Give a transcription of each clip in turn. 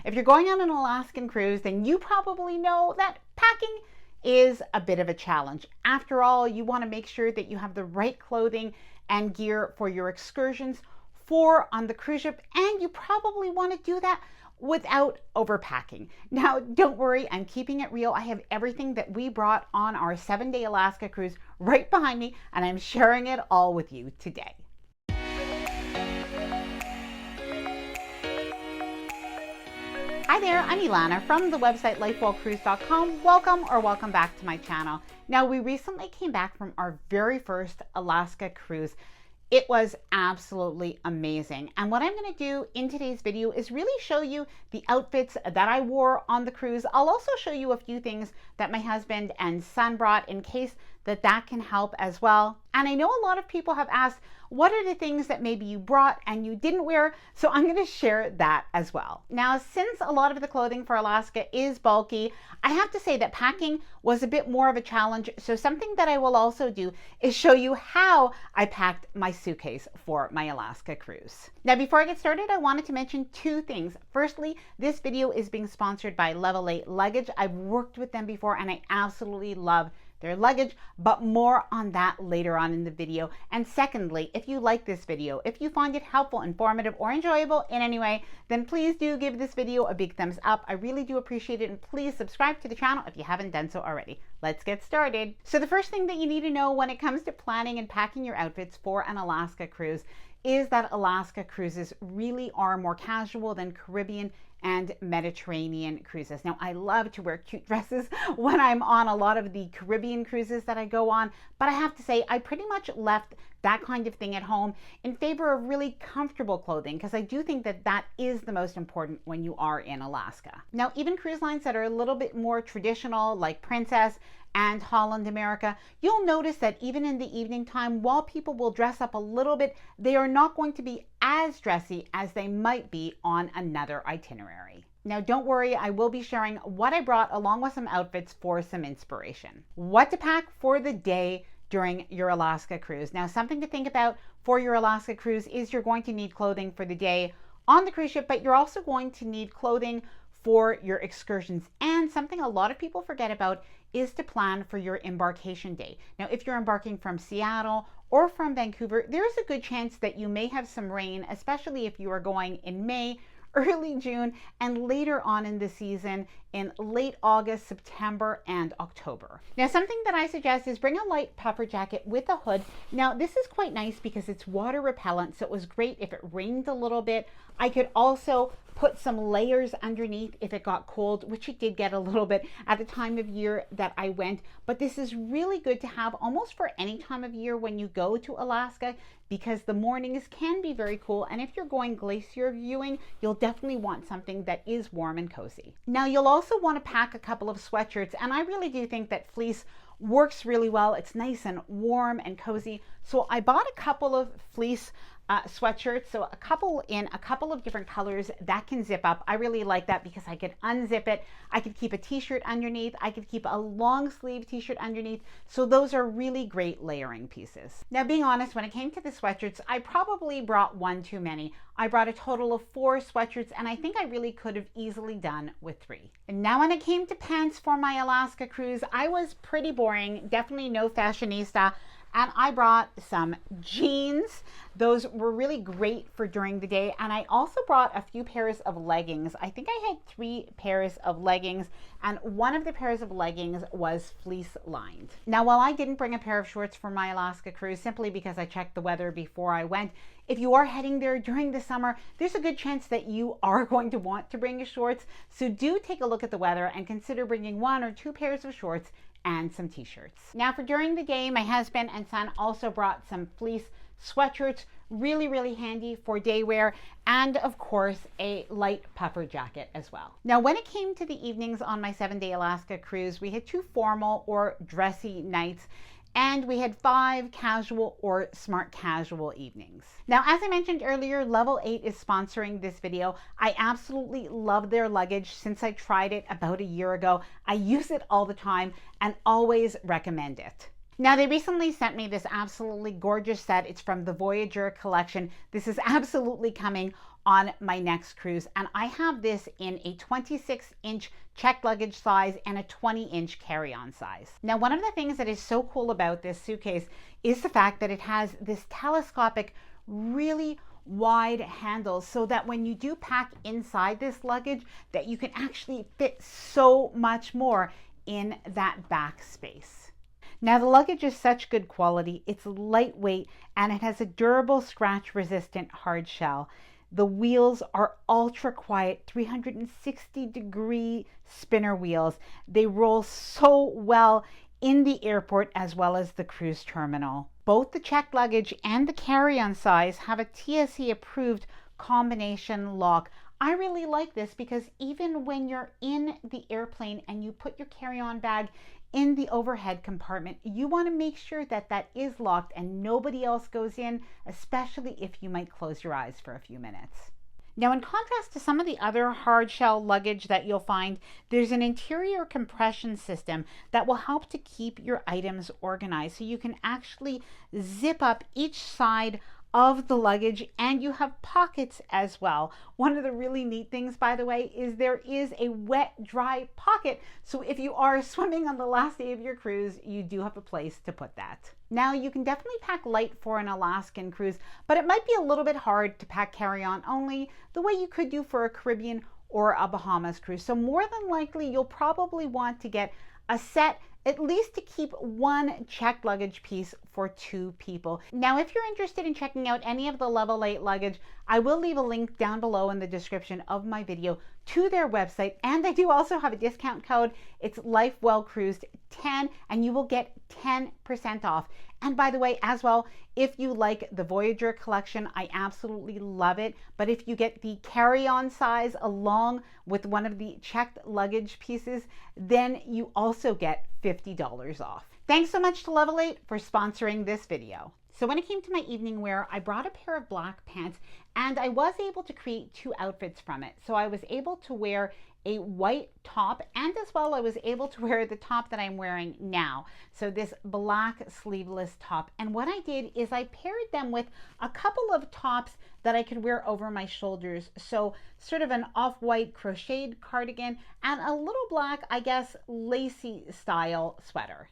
If you're going on an Alaskan cruise, then you probably know that packing is a bit of a challenge. After all, you want to make sure that you have the right clothing and gear for your excursions on the cruise ship, and you probably want to do that without overpacking. Now, don't worry, I'm keeping it real. I have everything that we brought on our 7-day Alaska cruise right behind me, and I'm sharing it all with you today. Hi there, I'm Ilana from the website lifewellcruise.com. Welcome back to my channel. Now, we recently came back from our very first Alaska cruise. It was absolutely amazing. And what I'm going to do in today's video is really show you the outfits that I wore on the cruise. I'll also show you a few things that my husband and son brought in case that can help as well. And I know a lot of people have asked, what are the things that maybe you brought and you didn't wear? So I'm going to share that as well. Now, since a lot of the clothing for Alaska is bulky, I have to say that packing was a bit more of a challenge. So something that I will also do is show you how I packed my suitcase for my Alaska cruise. Now, before I get started, I wanted to mention two things. Firstly, this video is being sponsored by Level 8 Luggage. I've worked with them before and I absolutely love their luggage, but more on that later on in the video. And secondly, if you like this video, if you find it helpful, informative, or enjoyable in any way, then please do give this video a big thumbs up. I really do appreciate it, and please subscribe to the channel if you haven't done so already. Let's get started. So the first thing that you need to know when it comes to planning and packing your outfits for an Alaska cruise is that Alaska cruises really are more casual than Caribbean and Mediterranean cruises. Now, I love to wear cute dresses when I'm on a lot of the Caribbean cruises that I go on, but I have to say I pretty much left that kind of thing at home in favor of really comfortable clothing, because I do think that is the most important when you are in Alaska. Now, even cruise lines that are a little bit more traditional, like Princess and Holland America, you'll notice that even in the evening time, while people will dress up a little bit, they are not going to be as dressy as they might be on another itinerary. Now, don't worry, I will be sharing what I brought along with some outfits for some inspiration. What to pack for the day during your Alaska cruise. Now, something to think about for your Alaska cruise is you're going to need clothing for the day on the cruise ship, but you're also going to need clothing for your excursions. And something a lot of people forget about is to plan for your embarkation day. Now, if you're embarking from Seattle or from Vancouver, there's a good chance that you may have some rain, especially if you are going in May, early June, and later on in the season in late August, September, and October. Now, something that I suggest is bring a light puffer jacket with a hood. Now, this is quite nice because it's water repellent, so it was great if it rained a little bit. I could also put some layers underneath if it got cold, which it did get a little bit at the time of year that I went. But this is really good to have almost for any time of year when you go to Alaska, because the mornings can be very cool. And if you're going glacier viewing, you'll definitely want something that is warm and cozy. Now, you'll also want to pack a couple of sweatshirts, and I really do think that fleece works really well. It's nice and warm and cozy. So I bought a couple of fleece sweatshirts, so a couple in a couple of different colors that can zip up. I really like that because I could unzip it. I could keep a t-shirt underneath. I could keep a long sleeve t-shirt underneath. So those are really great layering pieces. Now, being honest, when it came to the sweatshirts, I probably brought one too many. I brought a total of 4 sweatshirts, and I think I really could have easily done with 3. And now when it came to pants for my Alaska cruise, I was pretty boring, definitely no fashionista. And I brought some jeans. Those were really great for during the day. And I also brought a few pairs of leggings. I think I had 3 pairs of leggings, and one of the pairs of leggings was fleece lined. Now, while I didn't bring a pair of shorts for my Alaska cruise, simply because I checked the weather before I went, if you are heading there during the summer, there's a good chance that you are going to want to bring your shorts. So do take a look at the weather and consider bringing 1 or 2 pairs of shorts and some t-shirts. Now, for during the day, my husband and son also brought some fleece sweatshirts, really handy for day wear, and of course a light puffer jacket as well. Now, when it came to the evenings on my 7-day Alaska cruise, we had 2 formal or dressy nights, and we had 5 casual or smart casual evenings. Now, as I mentioned earlier, Level 8 is sponsoring this video. I absolutely love their luggage since I tried it about a year ago. I use it all the time and always recommend it. Now, they recently sent me this absolutely gorgeous set. It's from the Voyageur collection. This is absolutely coming on my next cruise. And I have this in a 26-inch checked luggage size and a 20-inch carry-on size. Now, one of the things that is so cool about this suitcase is the fact that it has this telescopic, really wide handles, so that when you do pack inside this luggage, that you can actually fit so much more in that back space. Now, the luggage is such good quality. It's lightweight and it has a durable, scratch resistant hard shell. The wheels are ultra quiet, 360-degree spinner wheels. They roll so well in the airport as well as the cruise terminal. Both the checked luggage and the carry-on size have a TSA approved combination lock. I really like this because even when you're in the airplane and you put your carry-on bag in the overhead compartment, you want to make sure that that is locked and nobody else goes in, especially if you might close your eyes for a few minutes. Now, in contrast to some of the other hard shell luggage that you'll find, there's an interior compression system that will help to keep your items organized. So you can actually zip up each side of the luggage, and you have pockets as well. One of the really neat things, by the way, is there is a wet dry pocket, so if you are swimming on the last day of your cruise, you do have a place to put that. Now, you can definitely pack light for an Alaskan cruise, but it might be a little bit hard to pack carry-on only the way you could do for a Caribbean or a Bahamas cruise. So more than likely, you'll probably want to get a set, at least to keep one checked luggage piece for 2 people. Now, if you're interested in checking out any of the Level 8 luggage, I will leave a link down below in the description of my video to their website. And I do also have a discount code. It's LifeWellCruised10, and you will get 10% off. And by the way, as well, if you like the Voyageur collection, I absolutely love it. But if you get the carry-on size along with one of the checked luggage pieces, then you also get $50 off. Thanks so much to Level 8 for sponsoring this video. So when it came to my evening wear, I brought a pair of black pants, and I was able to create 2 outfits from it. So I was able to wear a white top, and as well I was able to wear the top that I'm wearing now. So this black sleeveless top. And what I did is I paired them with a couple of tops that I could wear over my shoulders. So sort of an off-white crocheted cardigan and a little black, I guess, lacy style sweater.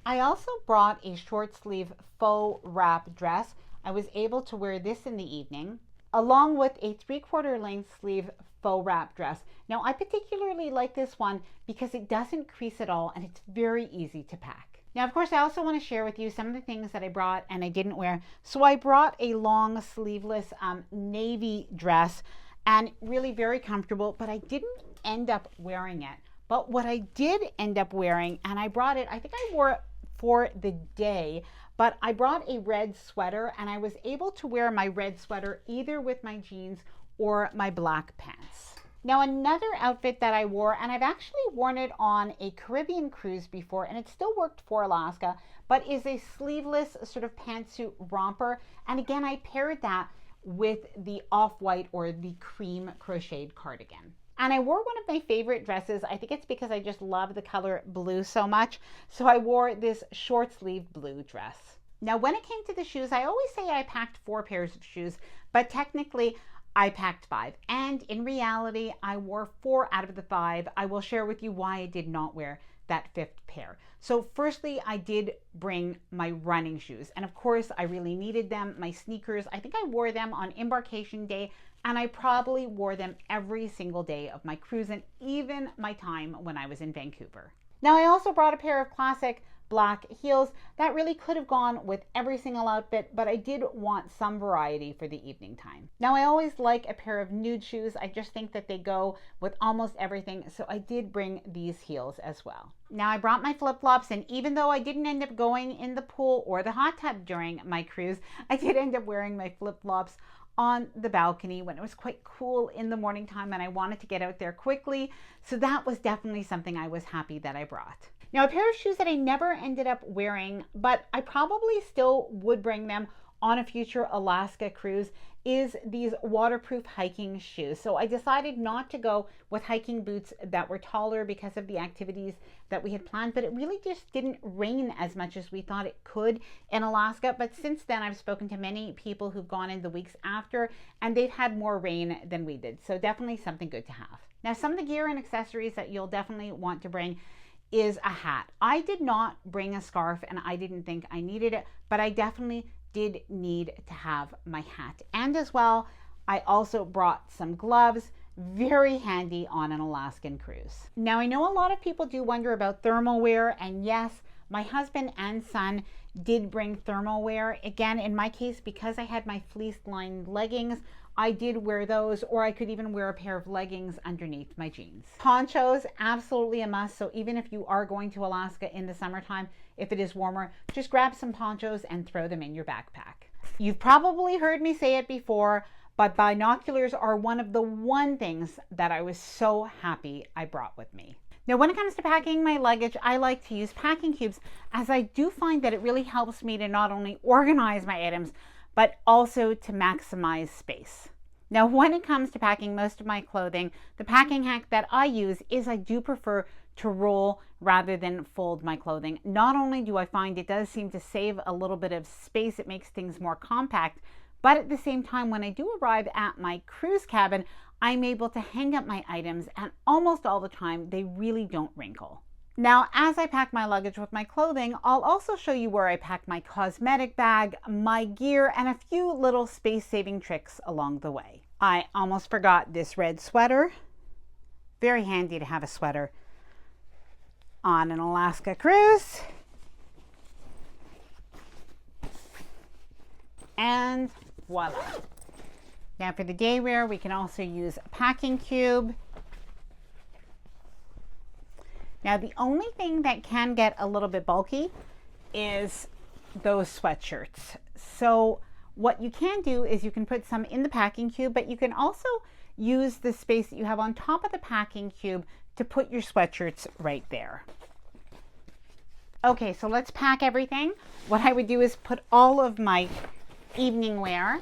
I also brought a short sleeve faux wrap dress. I was able to wear this in the evening, along with a 3/4 length sleeve faux wrap dress. Now, I particularly like this one because it doesn't crease at all and it's very easy to pack. Now, of course, I also want to share with you some of the things that I brought and I didn't wear. So I brought a long sleeveless navy dress, and really very comfortable, but I didn't end up wearing it. But what I did end up wearing, and I brought it, I think I wore it for the day, but I brought a red sweater, and I was able to wear my red sweater either with my jeans or my black pants. Now, another outfit that I wore, and I've actually worn it on a Caribbean cruise before, and it still worked for Alaska, but is a sleeveless sort of pantsuit romper. And again, I paired that with the off-white or the cream crocheted cardigan. And I wore one of my favorite dresses. I think it's because I just love the color blue so much. So I wore this short sleeve blue dress. Now, when it came to the shoes, I always say I packed 4 pairs of shoes, but technically I packed 5. And in reality, I wore 4 out of the 5. I will share with you why I did not wear that 5th pair. So firstly, I did bring my running shoes. And of course, I really needed them. My sneakers, I think I wore them on embarkation day, and I probably wore them every single day of my cruise and even my time when I was in Vancouver. Now, I also brought a pair of classic black heels that really could have gone with every single outfit, but I did want some variety for the evening time. Now, I always like a pair of nude shoes. I just think that they go with almost everything, so I did bring these heels as well. Now, I brought my flip-flops, and even though I didn't end up going in the pool or the hot tub during my cruise, I did end up wearing my flip-flops on the balcony when it was quite cool in the morning time and I wanted to get out there quickly. So that was definitely something I was happy that I brought. Now, a pair of shoes that I never ended up wearing, but I probably still would bring them on a future Alaska cruise is these waterproof hiking shoes. So I decided not to go with hiking boots that were taller because of the activities that we had planned, but it really just didn't rain as much as we thought it could in Alaska. But since then, I've spoken to many people who've gone in the weeks after, and they've had more rain than we did. So definitely something good to have. Now, some of the gear and accessories that you'll definitely want to bring is a hat. I did not bring a scarf and I didn't think I needed it, but I definitely did need to have my hat. And as well, I also brought some gloves, very handy on an Alaskan cruise. Now, I know a lot of people do wonder about thermal wear, and yes, my husband and son did bring thermal wear. Again, in my case, because I had my fleece lined leggings, I did wear those, or I could even wear a pair of leggings underneath my jeans. Ponchos, absolutely a must. So even if you are going to Alaska in the summertime, if it is warmer, just grab some ponchos and throw them in your backpack. You've probably heard me say it before, but binoculars are one of the things that I was so happy I brought with me. Now, when it comes to packing my luggage, I like to use packing cubes, as I do find that it really helps me to not only organize my items, but also to maximize space. Now, when it comes to packing most of my clothing, the packing hack that I use is I do prefer to roll rather than fold my clothing. Not only do I find it does seem to save a little bit of space, it makes things more compact, but at the same time, when I do arrive at my cruise cabin, I'm able to hang up my items, and almost all the time, they really don't wrinkle. Now, as I pack my luggage with my clothing, I'll also show you where I pack my cosmetic bag, my gear, and a few little space-saving tricks along the way. I almost forgot this red sweater. Very handy to have a sweater on an Alaska cruise. And voila. Now for the day wear, we can also use a packing cube. Now, the only thing that can get a little bit bulky is those sweatshirts. So what you can do is you can put some in the packing cube, but you can also use the space that you have on top of the packing cube to put your sweatshirts right there. Okay, so let's pack everything. What I would do is put all of my evening wear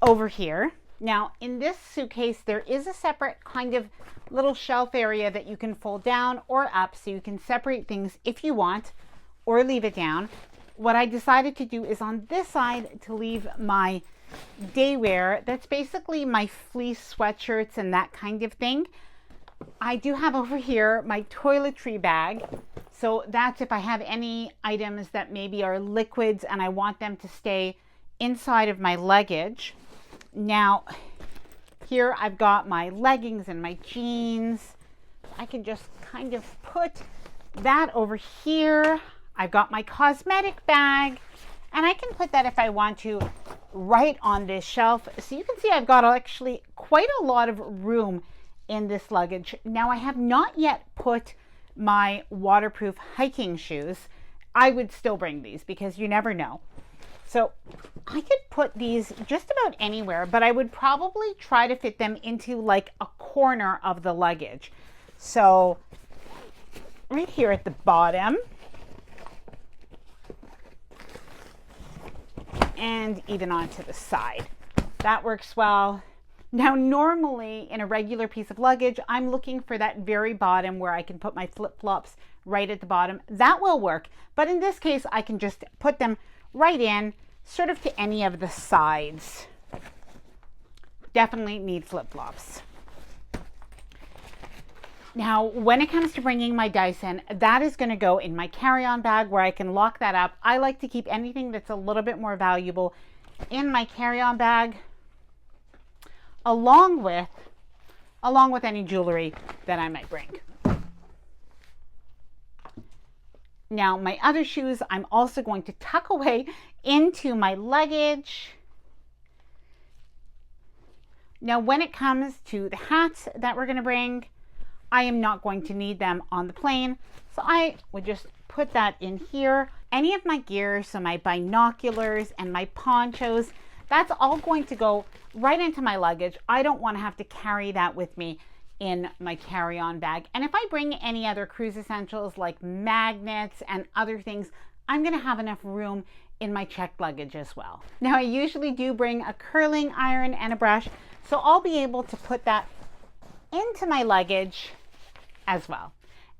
over here. Now, in this suitcase, there is a separate kind of little shelf area that you can fold down or up, so you can separate things if you want, or leave it down. What I decided to do is on this side to leave my day wear. That's basically my fleece sweatshirts and that kind of thing. I do have over here my toiletry bag. So that's if I have any items that maybe are liquids and I want them to stay inside of my luggage. Now, here I've got my leggings and my jeans. I can just kind of put that over here. I've got my cosmetic bag, and I can put that if I want to right on this shelf. So you can see I've got actually quite a lot of room in this luggage. Now, I have not yet put my waterproof hiking shoes. I would still bring these because you never know. So I could put these just about anywhere, but I would probably try to fit them into like a corner of the luggage. So right here at the bottom, and even onto the side. That works well. Now, normally in a regular piece of luggage, I'm looking for that very bottom where I can put my flip-flops right at the bottom. That will work, but in this case, I can just put them right in, sort of to any of the sides. Definitely need flip-flops. Now, when it comes to bringing my Dyson, that is going to go in my carry-on bag where I can lock that up. I like to keep anything that's a little bit more valuable in my carry-on bag, along with any jewelry that I might bring. Now, my other shoes, I'm also going to tuck away into my luggage. Now, when it comes to the hats that we're going to bring, I am not going to need them on the plane, so I would just put that in here. Any of my gear, so my binoculars and my ponchos, that's all going to go right into my luggage. I don't want to have to carry that with me in my carry-on bag. And if I bring any other cruise essentials like magnets and other things, I'm going to have enough room in my checked luggage as well. Now I usually do bring a curling iron and a brush, so I'll be able to put that into my luggage as well.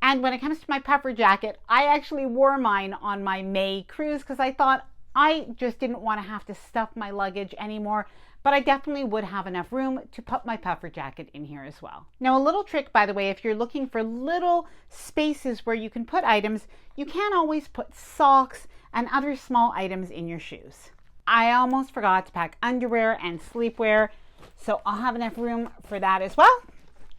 And when it comes to my puffer jacket, I actually wore mine on my May cruise because I thought I just didn't want to have to stuff my luggage anymore, but I definitely would have enough room to put my puffer jacket in here as well. Now a little trick, by the way, if you're looking for little spaces where you can put items, you can always put socks and other small items in your shoes. I almost forgot to pack underwear and sleepwear, so I'll have enough room for that as well.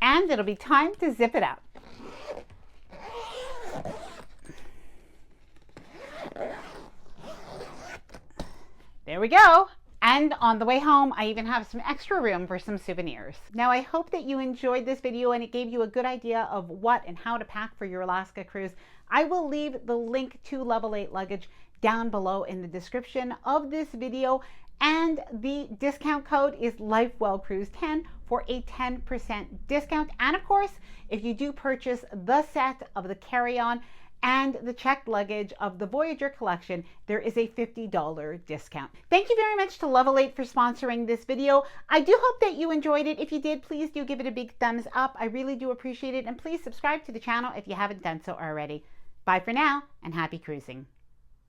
And it'll be time to zip it out. There we go. And on the way home, I even have some extra room for some souvenirs. Now, I hope that you enjoyed this video and it gave you a good idea of what and how to pack for your Alaska cruise. I will leave the link to Level 8 Luggage down below in the description of this video. And the discount code is LifeWellCruise10 for a 10% discount. And of course, if you do purchase the set of the carry-on and the checked luggage of the Voyageur collection, there is a $50 discount. Thank you very much to Level 8 for sponsoring this video. I do hope that you enjoyed it. If you did, please do give it a big thumbs up. I really do appreciate it. And please subscribe to the channel if you haven't done so already. Bye for now and happy cruising.